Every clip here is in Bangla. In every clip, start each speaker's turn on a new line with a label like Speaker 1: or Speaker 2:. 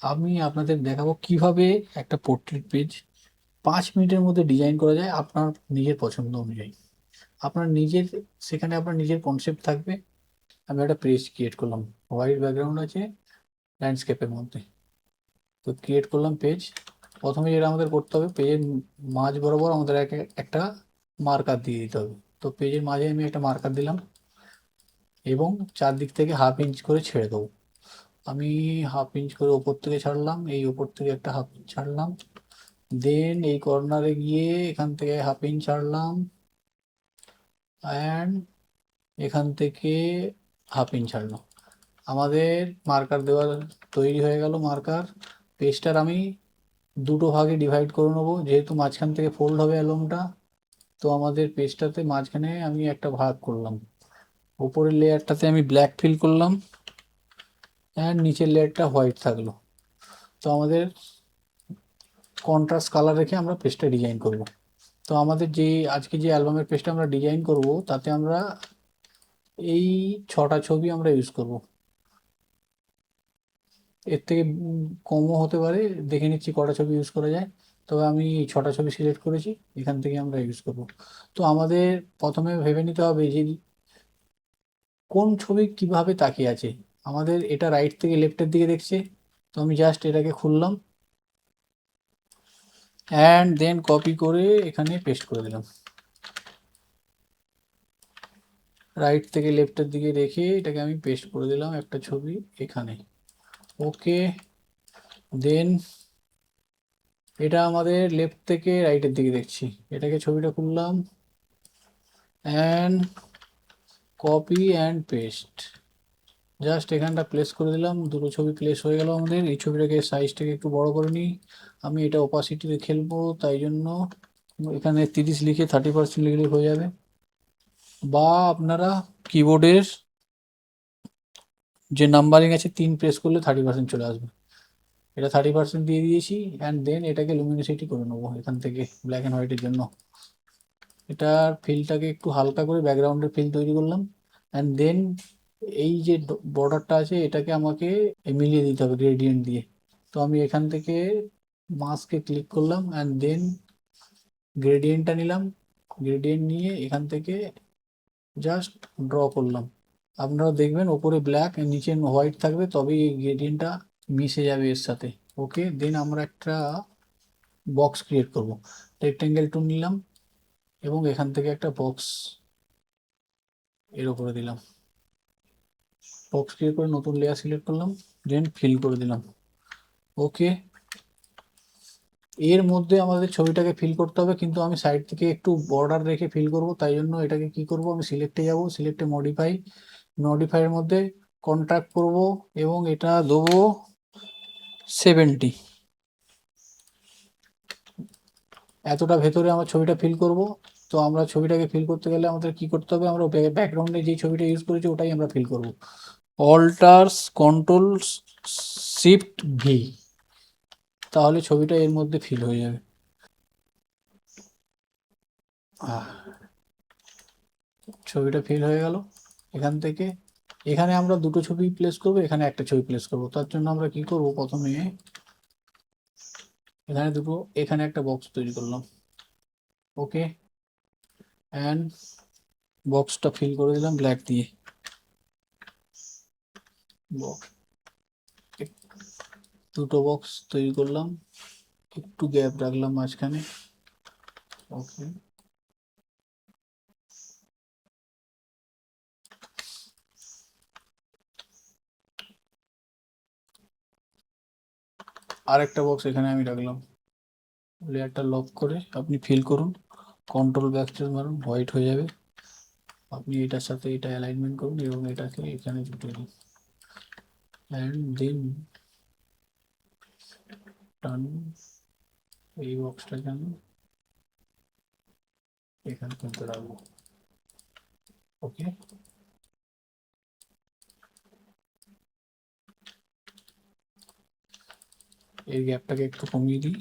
Speaker 1: আমি আপনাদের দেখাবো কিভাবে একটা পোর্ট্রেট পেজ 5 মিনিটের মধ্যে ডিজাইন করা যায় আপনার নিজের পছন্দ অনুযায়ী। আপনার নিজের, সেখানে আপনার নিজের কনসেপ্ট থাকবে। আমি একটা পেজ ক্রিয়েট করলাম, হোয়াইট ব্যাকগ্রাউন্ড আছে ল্যান্ডস্কেপের মধ্যে। তো ক্রিয়েট করলাম পেজ। প্রথমে যেটা আমাদের করতে হবে, পেজের মাঝ বরাবর আমাদের একটা মার্কার দিয়ে দিতে হবে। তো পেজের মাঝে আমি একটা মার্কার দিলাম এবং চারদিক থেকে 1/2 ইঞ্চ করে ছেড়ে দেবো। আমি 1/2 ইঞ্চ করে ওপর থেকে ছাড়লাম, এই ওপর থেকে একটা 1/2 ইঞ্চ ছাড়লাম। দেন এই কর্নারে গিয়ে এখান থেকে 1/2 ইঞ্চ ছাড়লাম, অ্যান্ড এখান থেকে 1/2 ইঞ্চ ছাড়লাম। আমাদের মার্কার দেওয়া তৈরি হয়ে গেল। মার্কার পেজটার আমি দুটো ভাগে ডিভাইড করে নেবো, যেহেতু মাঝখান থেকে ফোল্ড হবে অ্যালবামটা। তো আমাদের পেজটাতে মাঝখানে আমি একটা ভাগ করলাম, উপরের লেয়ারটাতে আমি ব্ল্যাক ফিল করলাম অ্যান্ড নিচের লেয়ারটা হোয়াইট থাকলো। তো আমাদের কন্ট্রাস্ট কালার রেখে আমরা পেজটা ডিজাইন করব। তো আমাদের যে আজকে যে অ্যালবামের পেজটা আমরা ডিজাইন করব, তাতে আমরা এই 6টা ছবি আমরা ইউজ করব। এর থেকে কমও হতে পারে, দেখে নিচ্ছি কটা ছবি ইউজ করা যায়। তবে আমি 6টা ছবি সিলেক্ট করেছি, এখান থেকে আমরা ইউজ করব। তো আমাদের প্রথমে ভেবে নিতে হবে যে কোন ছবি কিভাবে তাকিয়ে আছে। আমাদের এটা রাইট থেকে লেফটের দিকে দেখছে। তো আমি জাস্ট এটাকে খুললাম অ্যান্ড দেন কপি করে এখানে পেস্ট করে দিলাম। রাইট থেকে লেফটের দিকে রেখে এটাকে আমি পেস্ট করে দিলাম একটা ছবি এখানে। ওকে, দেন এটা আমাদের লেফট থেকে রাইটের দিকে দেখছি। এটাকে ছবিটা খুললাম and copy and paste, just এখানটা প্লেস করে দিলাম। দুটো ছবি প্লেস হয়ে গেল আমাদের। এই ছবিটাকে সাইজটাকে একটু বড় করে নিই। আমি এটা ওপাসিটিতে খেলবো, তাই জন্য এখানে 30 লিখে 30% লিখলে হয়ে যাবে। বা আপনারা কিবোর্ডের যে নাম্বারিং আছে 3 প্রেস করলে 30% চলে আসবে। এটা 30% দিয়ে দিয়েছি অ্যান্ড দেন এটাকে লুমিনোসিটি করে নেবো এখান থেকে ব্ল্যাক অ্যান্ড হোয়াইটের জন্য। এটার ফিলটাকে একটু হালকা করে ব্যাকগ্রাউন্ডের ফিল তৈরি করলাম অ্যান্ড দেন এই যে বর্ডারটা আছে এটাকে আমাকে মিলিয়ে দিতে হবে গ্রেডিয়েন্ট দিয়ে। তো আমি এখান থেকে মাস্কে ক্লিক করলাম অ্যান্ড দেন গ্রেডিয়েন্টটা নিলাম। গ্রেডিয়েন্ট নিয়ে এখান থেকে জাস্ট ড্র করলাম। আপনারা দেখবেন ওপরে ব্ল্যাক নিচে হোয়াইট থাকবে, তবে এই গ্রেডিয়েন্টটা মিশে যাবে এর সাথে। ওকে, দেন আমরা একটা বক্স ক্রিয়েট করব। রেক্টেঙ্গেল টুল নিলাম এবং এখান থেকে একটা বক্স এর উপরে দিলাম। বক্স ক্রিয়েট করে নতুন লেয়ার সিলেক্ট করলাম, দেন ফিল করে দিলাম। ওকে, এর মধ্যে আমাদের ছবিটাকে ফিল করতে হবে, কিন্তু আমি সাইড থেকে একটু বর্ডার রেখে ফিল করব। তাই জন্য এটাকে কি করব, আমি সিলেক্টে যাব, সিলেক্টে মডিফাই, মডিফাইয়ের মধ্যে কন্ট্রাক্ট করব এবং এটা দেবো 70। এতটা ভেতরে আমার ছবিটা ফিল করব। তো আমরা ছবিটাকে ফিল করতে গেলে আমাদের কি করতে হবে, আমরা ব্যাকগ্রাউন্ডে যে ছবিটা ইউজ করেছি ওটাই আমরা ফিল করব। অল্টার্স কন্ট্রোল শিফট ভি, তাহলে ছবিটা এর মধ্যে ফিল হয়ে যাবে। ছবিটা ফিল হয়ে গেল। এখান থেকে এখানে আমরা দুটো ছবি প্লেস করব, এখানে একটা ছবি প্লেস করব। তার জন্য আমরা কি করব, প্রথমে এখানে দুটো, এখানে একটা বক্স তৈরি করলাম। ওকে, অ্যান্ড বক্সটা ফিল করে দিলাম ব্ল্যাক দিয়ে। দুটো বক্স তৈরি করলাম, একটু গ্যাপ রাখলাম মাঝখানে। ওকে, আর একটা বক্স এখানে আমি রাখলাম। লেয়ারটা লক করে আপনি ফিল করুন, কন্ট্রোল ব্যাকস্পেস মারুন, হোয়াইট হয়ে যাবে। আপনি এটার সাথে এটা অ্যালাইনমেন্ট করুন এবং এটাকে এখানে জুটে দিন অ্যান্ড দেন টান। এই বক্সটাকে আমি এখানে তুলতে রাখবো। ওকে, এই গ্যাপটাকে একটু কমিয়ে দিই।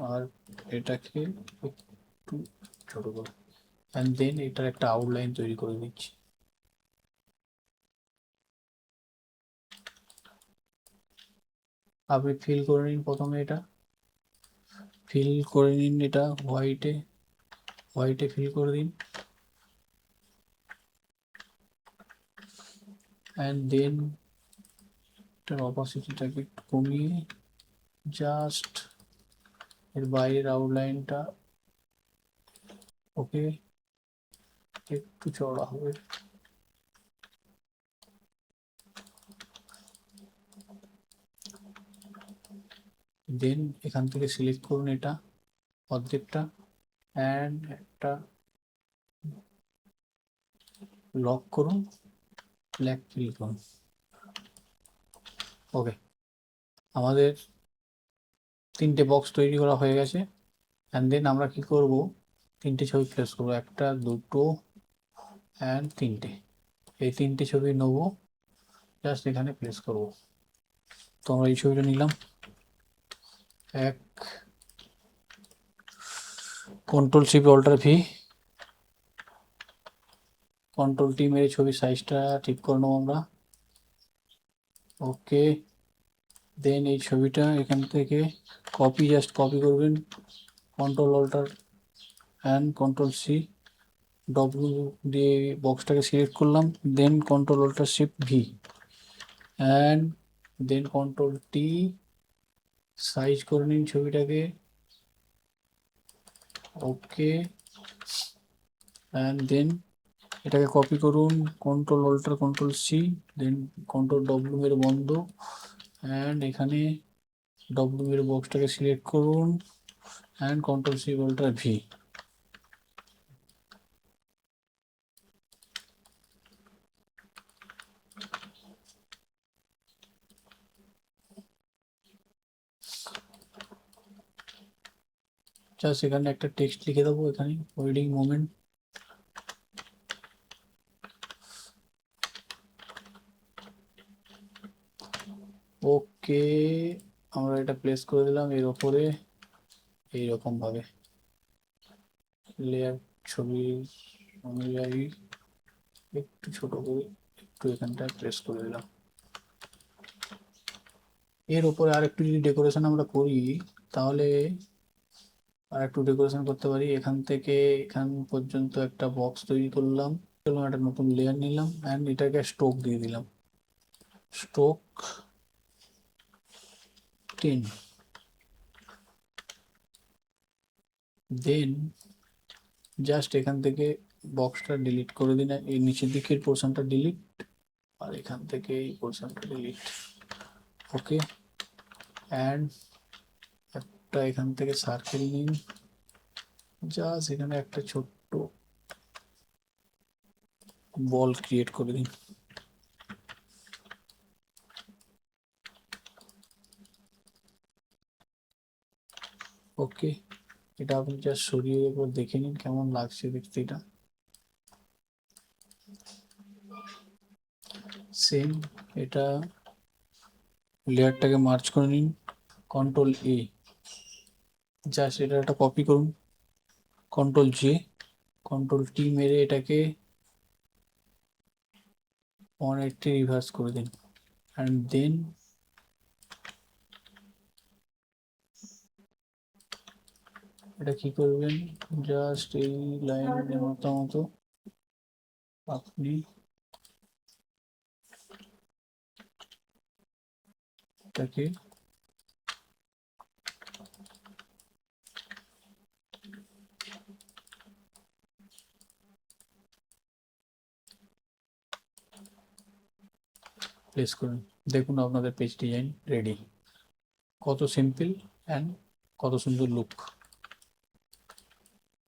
Speaker 1: আর এটাকে একটু ছোট করো। অ্যান্ড দেন এটার একটা আউটলাইন তৈরি করে দিচ্ছি। আপনি ফিল করে নিন, প্রথমে এটা ফিল করে নিন, এটা হোয়াইটে ফিল করে দিন, অ্যান্ড দেন এটার অপাসিটিটাকে একটু কমিয়ে জাস্ট এর বাইরের আউটলাইনটা ওকে একটু চওড়া হবে। দেন এখান থেকে সিলেক্ট করুন এটা অর্ধেকটা, অ্যান্ড একটা লক করুন, ব্ল্যাক ফিল করুন। ওকে, আমাদের 3টে বক্স তৈরি করা হয়ে গেছে। অ্যান্ড দেন আমরা কি করব, 3টে ছবি প্লেস করবো, 1, 2 অ্যান্ড 3টে। এই 3টে ছবি নেব, জাস্ট এখানে প্লেস করব। তো আমরা এই ছবিটা নিলাম, এক Ctrl+Shift+Alt+V, Ctrl+T মেরে ছবির সাইজটা ঠিক করে নেবো আমরা। ওকে, দেন এই ছবিটা এখান থেকে জাস্ট কপি করবেন, Ctrl+Alt+C, ডব্লিউ দিয়ে বক্সটাকে সিলেক্ট করলাম, দেন Ctrl+Alt+Shift+V, and then Ctrl+T, size করে নিন ছবিটাকে। ওকে, অ্যান্ড দেন এটাকে কপি করুন, Ctrl+Alt+C, দেন Ctrl+W মেরে বন্ধ, অ্যান্ড এখানে ডব্লিউ মেরে বক্সটাকে সিলেক্ট করুন, অ্যান্ড Ctrl+Shift+V। জাস্ট এখানে একটা টেক্সট লিখে দেবো, এখানে ওয়েডিং মোমেন্ট। ওকে, আমরা এটা প্লেস করে দিলাম এর ওপরে এইরকম ভাবে, লেয়ার ছবি অনুযায়ী একটু ছোট করে একটু এখানটায় প্রেস করে দিলাম। এর উপরে আর একটু যদি ডেকোরেশন আমরা করি, তাহলে আর একটু ডেকোরেশন করতে পারি। এখান থেকে এখান পর্যন্ত একটা বক্স তৈরি করলাম, একটা নতুন লেয়ার নিলাম, অ্যান্ড এটাকে স্ট্রোক দিয়ে দিলাম, স্ট্রোক 10। দেন জাস্ট এখান থেকে বক্সটা ডিলিট করে দিন, এই নিচের দিকের পোর্শনটা ডিলিট, আর এখান থেকে এই পোর্শনটা ডিলিট। ওকে, অ্যান্ড একটা এখান থেকে সার্কেল নিন, জাস্ট এখানে একটা ছোট্ট বল ক্রিয়েট করে দিন। ওকে, এটা আপনি জাস্ট সরিয়ে একবার দেখে নিন কেমন লাগছে দেখতে এটা। সেম এটা লেয়ারটাকে মার্জ করে নিন, Ctrl+A, জাস্ট এটা একটা কপি করুন, Ctrl+J, Ctrl+T মেরে এটাকে 180 রিভার্স করে দিন, অ্যান্ড দেন এটা কি করবেন, জাস্ট এই লাইনের মতো আপনি এটাকে প্লেস করুন। দেখুন আপনাদের পেজ ডিজাইন রেডি, কত সিম্পল অ্যান্ড কত সুন্দর লুক।